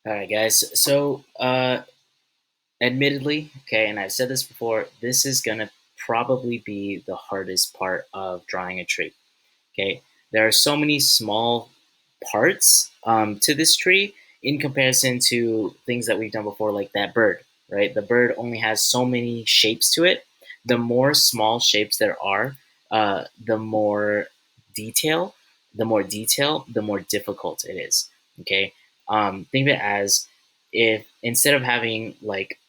All right, guys. So, admittedly, okay, and I've said this before, this is gonna probably be the hardest part of drawing a tree. Okay, there are so many small parts to this tree in comparison to things that we've done before, like that bird. Right, the bird only has so many shapes to it. The more small shapes there are, the more detail, the more difficult it is. Okay, think of it as if instead of having like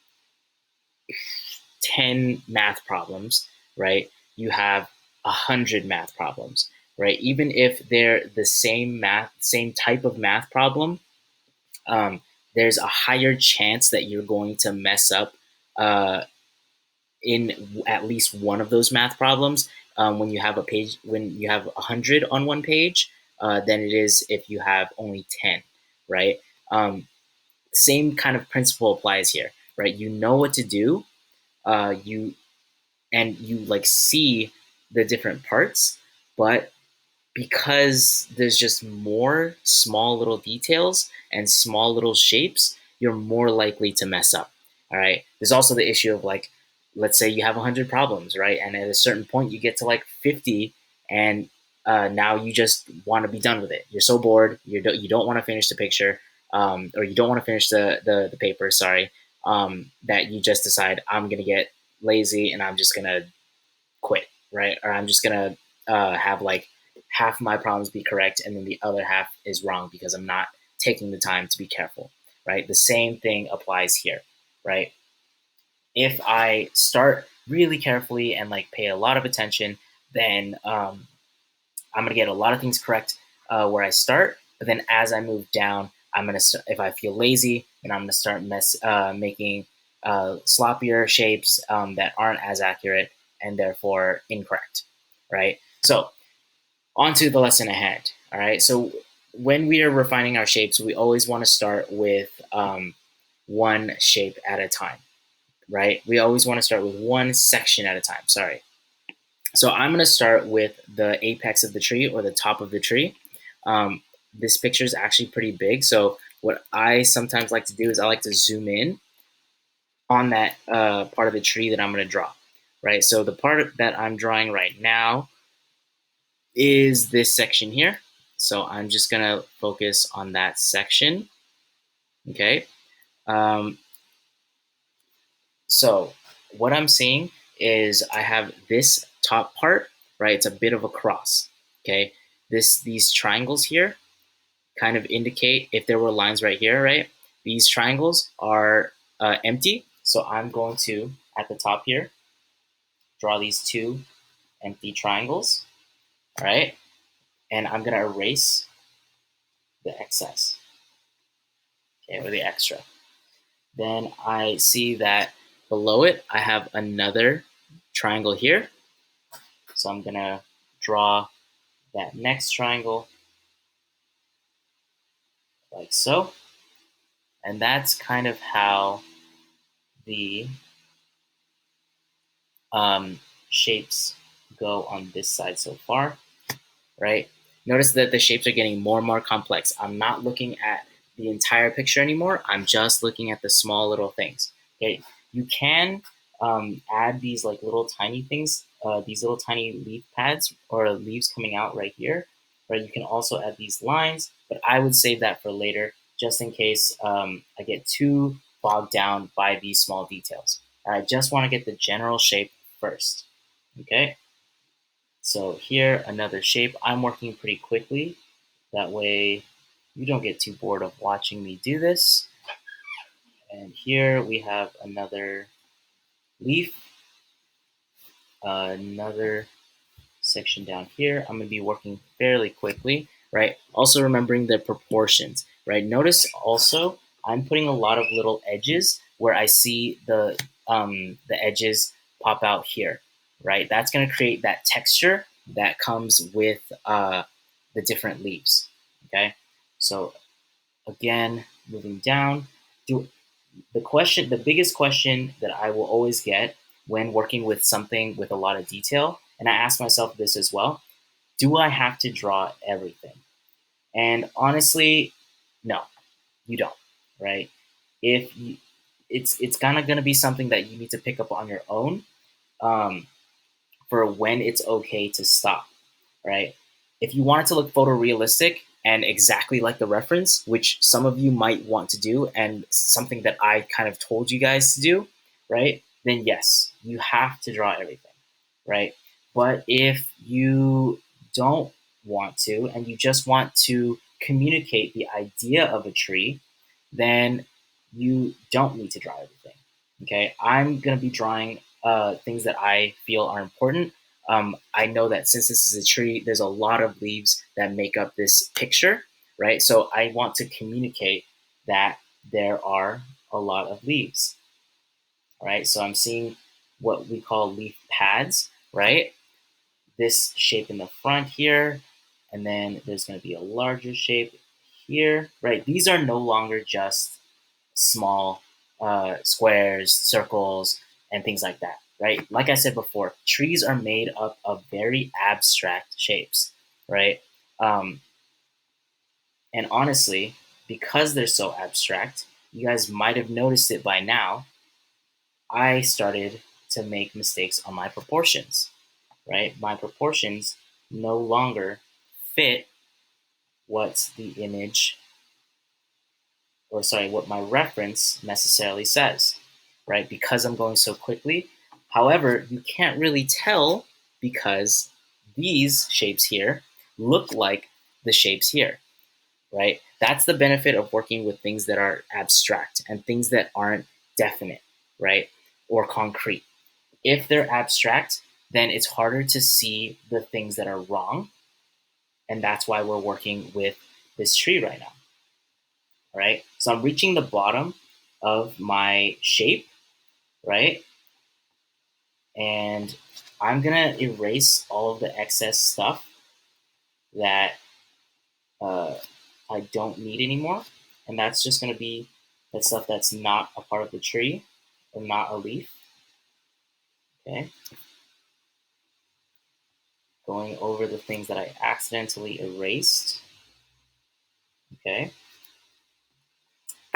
10 math problems, right, you have 100 math problems, right? Even if they're the same type of math problem, um, there's a higher chance that you're going to mess up uh, in at least one of those math problems when you have a page when you have 100 on one page than it is if you have only 10, right? um, Same kind of principle applies here, right? You know what to do, you and you like see the different parts, but because there's just more small little details and small little shapes, you're more likely to mess up. All right. There's also the issue of like, let's say you have 100 problems, right? And at a certain point, you get to like 50, and now you just want to be done with it. You're so bored. You don't want to finish the picture, or you don't want to finish the paper, sorry, that you just decide, I'm going to get lazy and I'm just going to quit, right? Or I'm just gonna have like half my problems be correct and then the other half is wrong because I'm not taking the time to be careful, right? The same thing applies here, right? If I start really carefully and like pay a lot of attention, then I'm gonna get a lot of things correct where I start. But then as I move down, I'm gonna if I feel lazy, then I'm gonna start making sloppier shapes that aren't as accurate and therefore incorrect, right? So on to the lesson at hand. All right. So when we are refining our shapes, we always want to start with one shape at a time, right? We always want to start with one section at a time. Sorry. So I'm going to start with the apex of the tree or the top of the tree. This picture is actually pretty big. So what I sometimes like to do is I like to zoom in on that part of the tree that I'm going to draw, right? So the part that I'm drawing right now is this section here. So I'm just going to focus on that section. Okay. Um, so what I'm seeing is I have this top part, right? It's a bit of a cross. Okay. These triangles here kind of indicate if there were lines right here, right? These triangles are empty. So I'm going to, at the top here, draw these two empty triangles, all right? And I'm going to erase the excess, okay, or the extra. Then I see that below it, I have another triangle here. So I'm going to draw that next triangle like so. And that's kind of how the shapes go on this side so far, right? Notice that the shapes are getting more and more complex. I'm not looking at the entire picture anymore. I'm just looking at the small little things. Okay, you can add these like little tiny things, these little tiny leaf pads or leaves coming out right here, right? You can also add these lines, but I would save that for later just in case I get too bogged down by these small details. I just want to get the general shape first, okay? So here, another shape. I'm working pretty quickly. That way you don't get too bored of watching me do this. And here we have another leaf, another section down here. I'm going to be working fairly quickly, right? Also remembering the proportions, right? Notice also I'm putting a lot of little edges where I see the edges pop out here, right? That's going to create that texture that comes with the different leaves, okay? So again, moving down, do the biggest question that I will always get when working with something with a lot of detail, and I ask myself this as well, do I have to draw everything? And honestly, no, you don't. right? If you, it's kind of going to be something that you need to pick up on your own, um, for when it's okay to stop, right? If you want it to look photorealistic and exactly like the reference, which some of you might want to do, and something that I kind of told you guys to do, right? Then yes, you have to draw everything, right? But if you don't want to and you just want to communicate the idea of a tree, then you don't need to draw everything. Okay, I'm gonna be drawing things that I feel are important. I know that since this is a tree, there's a lot of leaves that make up this picture, right? So I want to communicate that there are a lot of leaves, right? So I'm seeing what we call leaf pads, right? This shape in the front here, and then there's going to be a larger shape here, right? These are no longer just small squares, circles, and things like that, right? Like I said before, trees are made up of very abstract shapes, right? Um, and honestly, because they're so abstract, you guys might have noticed it by now. I started to make mistakes on my proportions, right? My proportions no longer fit what the image, or sorry, what my reference necessarily says, right? Because I'm going so quickly. However, you can't really tell because these shapes here look like the shapes here, right? That's the benefit of working with things that are abstract and things that aren't definite, right? Or concrete. If they're abstract, then it's harder to see the things that are wrong. And that's why we're working with this tree right now, right? So I'm reaching the bottom of my shape, right? And I'm gonna erase all of the excess stuff that uh, I don't need anymore. And that's just gonna be the stuff that's not a part of the tree or not a leaf, okay? Going over the things that I accidentally erased, okay?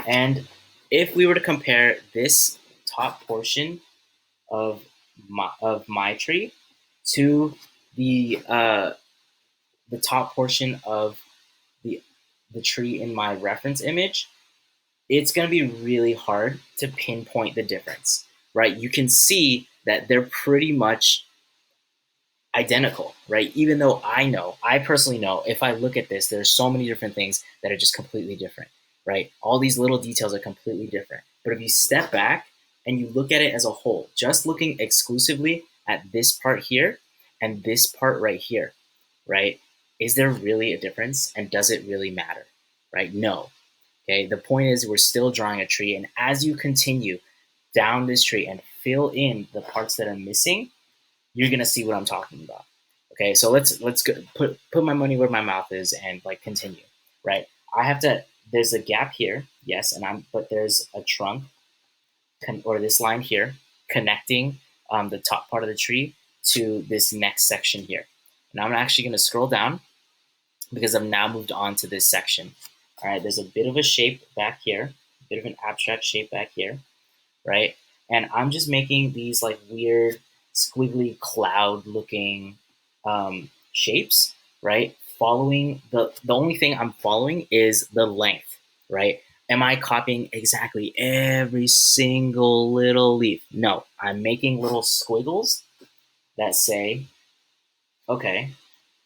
And if we were to compare this top portion of my tree to the top portion of the the tree in my reference image, it's going to be really hard to pinpoint the difference, right? You can see that they're pretty much identical, right? Even though I personally know, if I look at this, there's so many different things that are just completely different, right? All these little details are completely different. But if you step back and you look at it as a whole, just looking exclusively at this part here and this part right here, right? Is there really a difference, and does it really matter, right? No. Okay, the point is we're still drawing a tree, and as you continue down this tree and fill in the parts that are missing, you're gonna see what I'm talking about. Okay, so let's go, put my money where my mouth is and like continue. Right, I have to. There's a gap here, yes, and but there's a trunk or this line here connecting the top part of the tree to this next section here. And I'm actually going to scroll down because I've now moved on to this section. All right, there's a bit of a shape back here, a bit of an abstract shape back here, right? And I'm just making these like weird squiggly cloud looking shapes, right? Following the only thing I'm following is the length, right? Am I copying exactly every single little leaf? No, I'm making little squiggles that say, okay,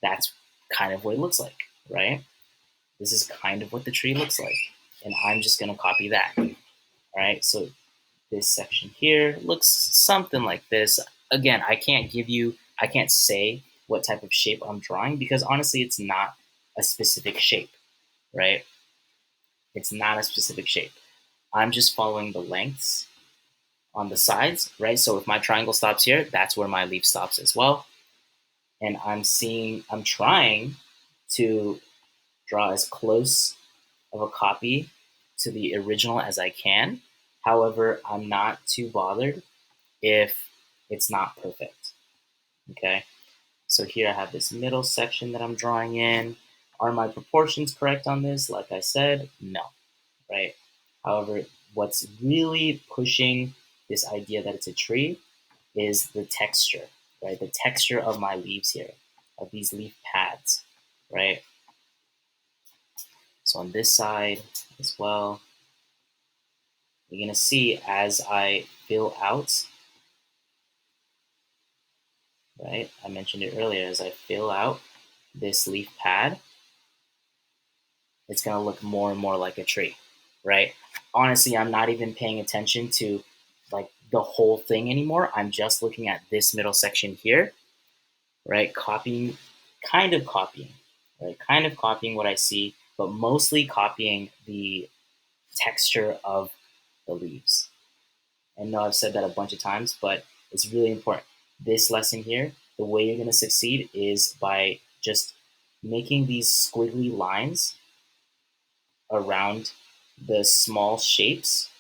that's kind of what it looks like, right? This is kind of what the tree looks like. And I'm just gonna copy that. All right, so this section here looks something like this. Again, I can't say what type of shape I'm drawing because honestly, it's not a specific shape, right? It's not a specific shape. I'm just following the lengths on the sides, right? So if my triangle stops here, that's where my leaf stops as well. And I'm trying to draw as close of a copy to the original as I can. However, I'm not too bothered if it's not perfect. Okay, so here I have this middle section that I'm drawing in. Are my proportions correct on this? Like I said, no, right? However, what's really pushing this idea that it's a tree is the texture, right? The texture of my leaves here, of these leaf pads, right? So on this side as well, you're gonna see as I fill out, right? I mentioned it earlier, as I fill out this leaf pad, it's gonna look more and more like a tree, right? Honestly, I'm not even paying attention to like the whole thing anymore. I'm just looking at this middle section here, right? Copying, right? Kind of copying what I see, but mostly copying the texture of the leaves. I know I've said that a bunch of times, but it's really important. This lesson here, the way you're going to succeed is by just making these squiggly lines around the small shapes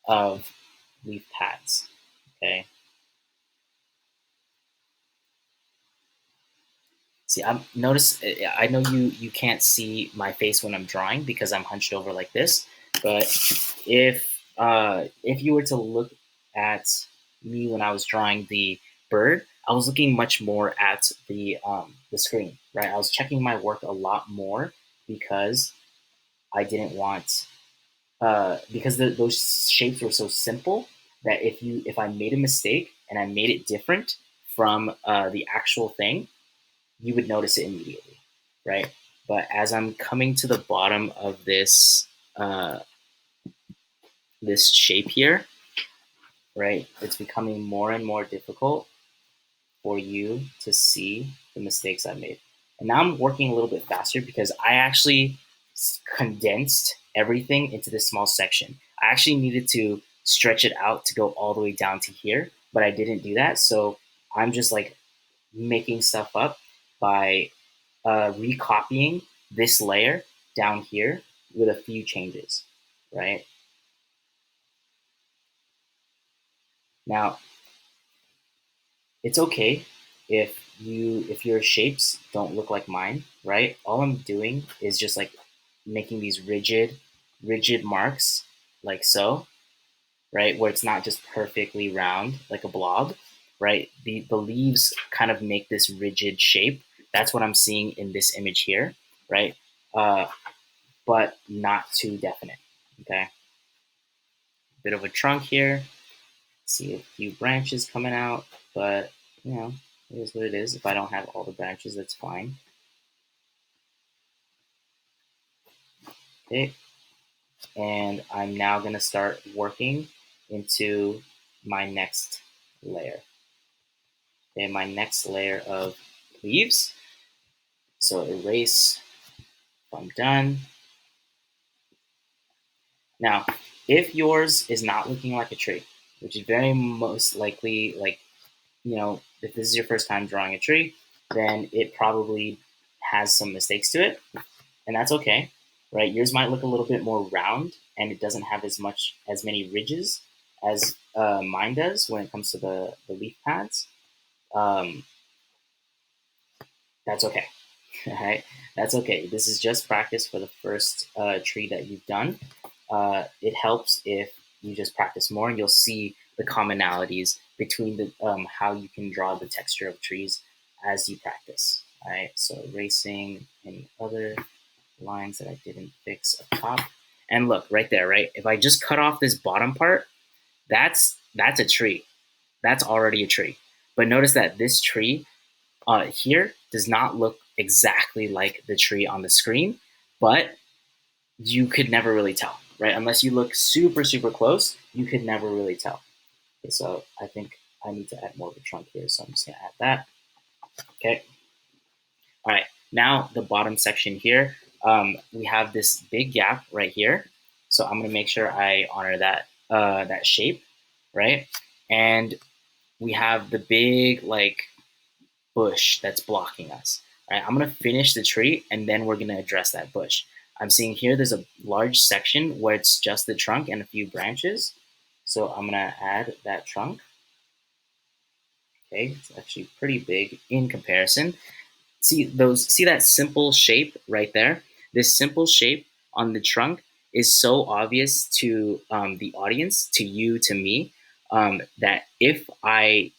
of leaf pads. Okay. See, I'm notice. I know you can't see my face when I'm drawing because I'm hunched over like this. But if you were to look at me when I was drawing the bird, I was looking much more at the screen. Right, I was checking my work a lot more because I didn't want because those shapes were so simple that if I made a mistake and I made it different from the actual thing, you would notice it immediately, right? But as I'm coming to the bottom of uh, this shape here, right, it's becoming more and more difficult for you to see the mistakes I made. And now I'm working a little bit faster because I actually condensed everything into this small section. I actually needed to stretch it out to go all the way down to here, but I didn't do that. So I'm just like making stuff up by recopying this layer down here with a few changes, right? Now, it's okay if your shapes don't look like mine, right? All I'm doing is just like making these rigid marks like so, right? Where it's not just perfectly round like a blob, right? The leaves kind of make this rigid shape. That's what I'm seeing in this image here, right? Uh, but not too definite. Okay, bit of a trunk here. See a few branches coming out, but you know, it is what it is. If I don't have all the branches, that's fine. Okay, and I'm now gonna start working into my next layer. Okay, my next layer of leaves. So erase. If I'm done. Now, if yours is not looking like a tree, which is very most likely like if this is your first time drawing a tree, then it probably has some mistakes to it, and that's okay, right? Yours might look a little bit more round, and it doesn't have as many ridges as mine does when it comes to the leaf pads. Um, that's okay. All right, that's okay. This is just practice for the first tree that you've done. It helps if you just practice more, and you'll see the commonalities between the how you can draw the texture of trees as you practice. All right, so erasing any other lines that I didn't fix up top, and look right there. Right, if I just cut off this bottom part, that's a tree. That's already a tree. But notice that this tree here does not look exactly like the tree on the screen, but you could never really tell, right? Unless you look super close, you could never really tell. Okay, so I think I need to add more of a trunk here, so I'm just gonna add that. Okay. All right. Now the bottom section here, we have this big gap right here. So I'm gonna make sure I honor that shape, right? And we have the big like bush that's blocking us. All right, I'm gonna finish the tree and then we're gonna address that bush. I'm seeing here there's a large section where it's just the trunk and a few branches. So I'm gonna add that trunk. Okay, it's actually pretty big in comparison. See that simple shape right there? This simple shape on the trunk is so obvious to the audience, to you, to me, that if I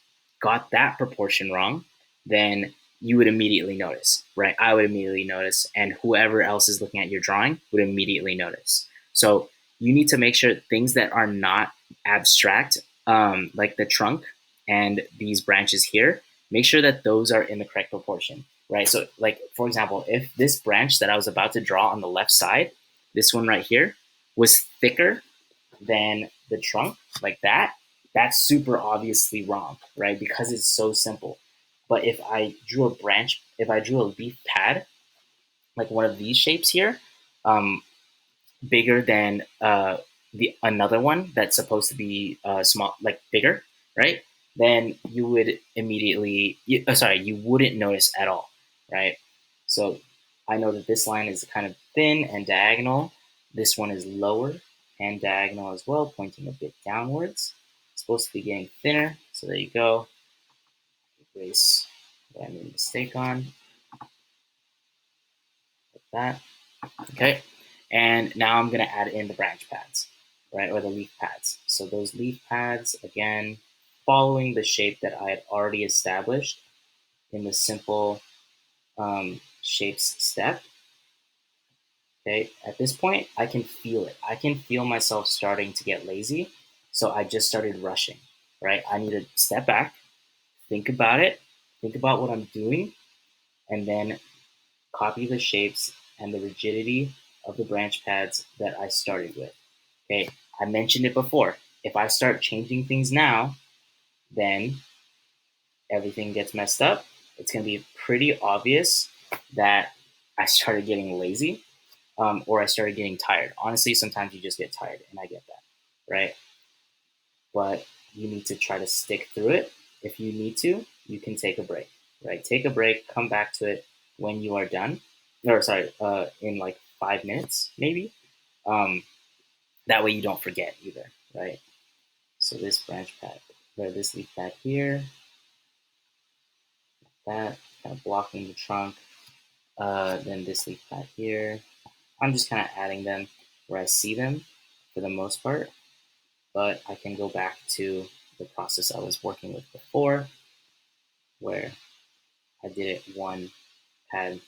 got that proportion wrong, then you would immediately notice, right? I would immediately notice, and whoever else is looking at your drawing would immediately notice. So you need to make sure things that are not abstract, like the trunk and these branches here, make sure that those are in the correct proportion, right? So, like, for example, if this branch that I was about to draw on the left side, this one right here, was thicker than the trunk, like that, that's super obviously wrong, right? Because it's so simple. But if I drew a branch, if I drew a leaf pad, like one of these shapes here, um, bigger than the another one that's supposed to be small, like bigger, right? Then you would immediately, you wouldn't notice at all, right? So I know that this line is kind of thin and diagonal. This one is lower and diagonal as well, pointing a bit downwards. It's supposed to be getting thinner. So there you go. Erase what I made a mistake on. Like that. Okay. And now I'm going to add in the branch pads, right? Or the leaf pads. So those leaf pads, again, following the shape that I had already established in the simple shapes step. Okay. At this point, I can feel it. I can feel myself starting to get lazy. So I just started rushing, right? I need to step back, think about it, think about what I'm doing, and then copy the shapes and the rigidity of the branch pads that I started with. Okay, I mentioned it before. If I start changing things now, then everything gets messed up. It's going to be pretty obvious that I started getting lazy, or I started getting tired. Honestly, sometimes you just get tired, and I get that, right? But you need to try to stick through it. If you need to, you can take a break, right? Take a break, come back to it when you are done, or sorry, in like 5 minutes maybe. Um, that way you don't forget either, right? So this branch pad, or this leaf pad here, that kind of blocking the trunk. Then this leaf pad here. I'm just kind of adding them where I see them for the most part, but I can go back to the process I was working with before, where I did it one pad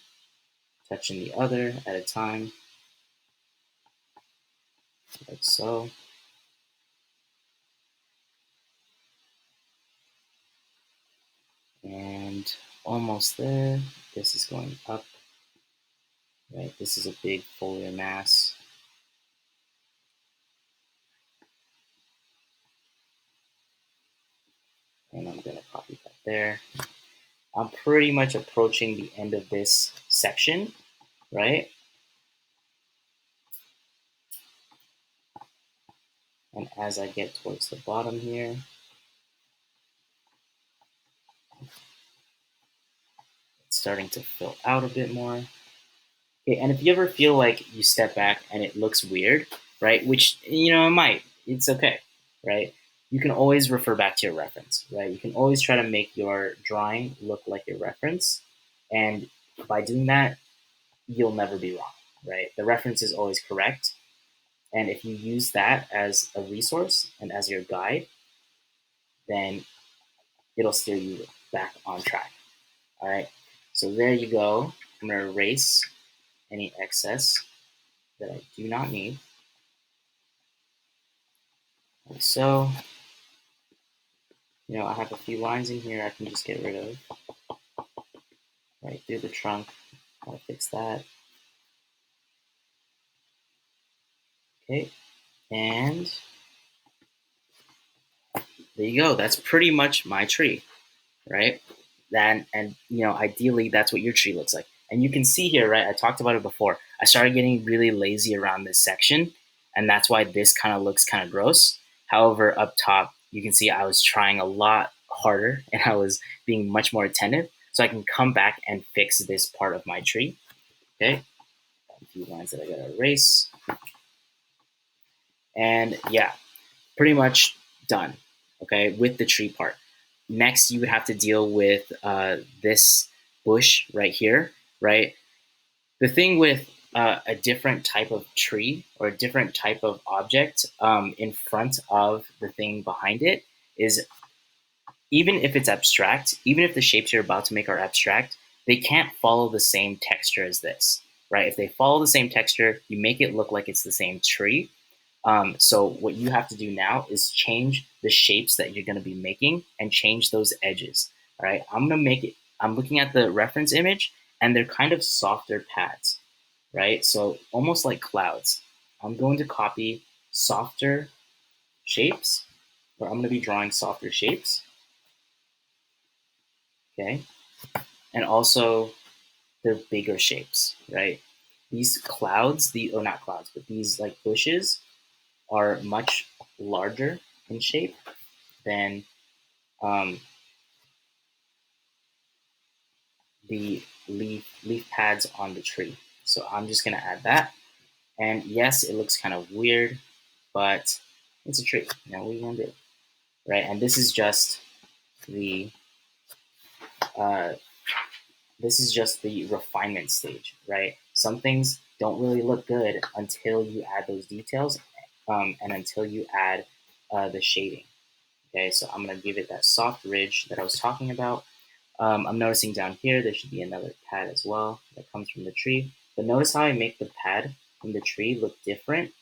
touching the other at a time, like so. And almost there. This is going up, right? This is a big foliar mass. And I'm going to copy that there. I'm pretty much approaching the end of this section, right? And as I get towards the bottom here, it's starting to fill out a bit more. Okay, and if you ever feel like you step back and it looks weird, right? Which, you know, it might. It's okay, right? You can always refer back to your reference, right? You can always try to make your drawing look like your reference. And by doing that, you'll never be wrong, right? The reference is always correct. And if you use that as a resource and as your guide, then it'll steer you back on track. All right. So there you go. I'm going to erase any excess that I do not need. Like so, I have a few lines in here I can just get rid of. Right through the trunk. I'll fix that. Okay. And there you go. That's pretty much my tree, right? And ideally that's what your tree looks like. And you can see here, right? I talked about it before. I started getting really lazy around this section, and that's why this kind of looks kind of gross. However, up top, you can see I was trying a lot harder and I was being much more attentive, so I can come back and fix this part of my tree. Okay, a few lines that I gotta erase, and yeah, pretty much done. Okay, with the tree part. Next, you would have to deal with this bush right here, right? The thing with a different type of tree or a different type of object in front of the thing behind it is, even if it's abstract, even if the shapes you're about to make are abstract, they can't follow the same texture as this, right? If they follow the same texture, you make it look like it's the same tree. So what you have to do now is change the shapes that you're going to be making and change those edges. All right, I'm going to make it. I'm looking at the reference image, and they're kind of softer pads, right? So almost like clouds. I'm going to copy softer shapes, or I'm going to be drawing softer shapes. Okay, and also they're bigger shapes, right? These clouds, or not clouds, but these like bushes are much larger in shape than um, the leaf pads on the tree. So I'm just gonna add that. And yes, it looks kind of weird, but it's a tree. Now what are you gonna do, right? And the uh, this is just the refinement stage, right? Some things don't really look good until you add those details, and until you add the shading. Okay, so I'm gonna give it that soft ridge that I was talking about. I'm noticing down here there should be another pad as well that comes from the tree. But notice how I make the pad from the tree look different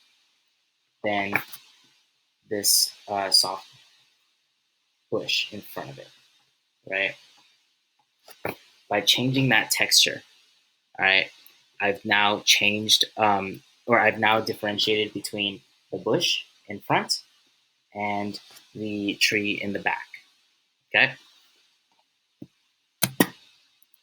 than this soft bush in front of it, right? By changing that texture, all right, I've now changed, or I've now differentiated between the bush in front and the tree in the back, okay?